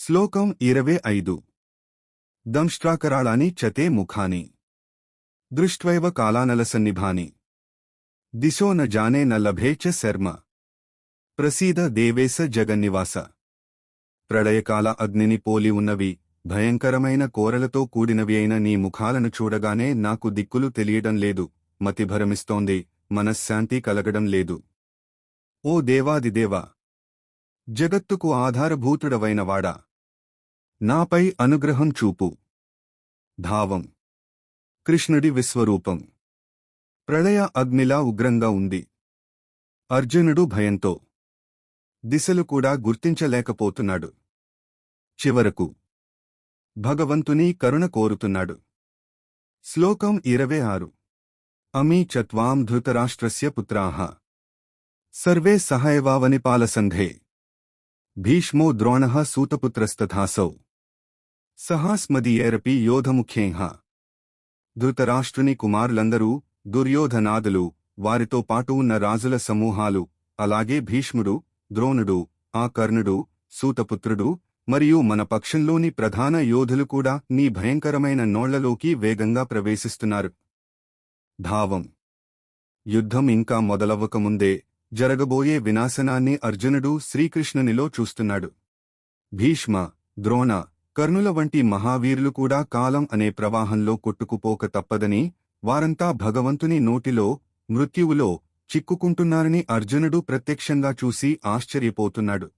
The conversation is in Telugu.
శ్లోకం 25 దంష్ట్రాకరాళాని చతే ముఖాని దృష్ట్వైవ కాలానలసన్నిభాని దిశో న జానే న లభే చ శర్మ ప్రసీద దేవేశ జగన్నివాస. ప్రళయకాల అగ్నిని పోలి ఉన్నవి, భయంకరమైన కోరలతో కూడినవి అయిన నీ ముఖాలను చూడగానే నాకు దిక్కులు తెలియడం లేదు, మతిభరమిస్తోంది, మనశ్శాంతి కలగడం లేదు. ఓ దేవాదిదేవా, జగత్తుకు ఆధారభూతుడవైనవాడా, నాపై అనుగ్రహం చూపు. భావం: కృష్ణుడి విశ్వరూపం ప్రళయ అగ్నిలా ఉగ్రంగా ఉంది. అర్జునుడు భయంతో దిశలు కూడా గుర్తించలేకపోతున్నాడు. చివరకు భగవంతుని కరుణ కోరుతున్నాడు. శ్లోకం 26 అమీ చత్వాం ధృతరాష్ట్రస్య పుత్రాః సర్వే సహైవావనిపాలసంఘే భీష్మో ద్రోణః సూతపుత్రస్తథాసౌ సహాస్మదీయేరపి యోధముఖ్యేః. ధృతరాష్ట్రుని కుమారులందరూ, దుర్యోధనాదులు, వారితో పాటు ఉన్న రాజుల సమూహాలు, అలాగే భీష్ముడు, ద్రోణుడు, ఆ కర్ణుడు, సూతపుత్రుడు మరియు మన పక్షంలోని ప్రధాన యోధులు కూడా నీ భయంకరమైన నోళ్లలోకి వేగంగా ప్రవేశిస్తున్నారు. భావం: యుద్ధం ఇంకా మొదలవ్వకముందే జరగబోయే వినాశనాన్ని అర్జునుడు శ్రీకృష్ణునిలో చూస్తున్నాడు. భీష్మ, ద్రోణ, కర్ణుల వంటి మహావీరులు కూడా కాలం అనే ప్రవాహంలో కొట్టుకుపోక తప్పదని, వారంతా భగవంతుని నోటిలో, మృత్యువులో చిక్కుకుంటున్నారని అర్జునుడు ప్రత్యక్షంగా చూసి ఆశ్చర్యపోతున్నాడు.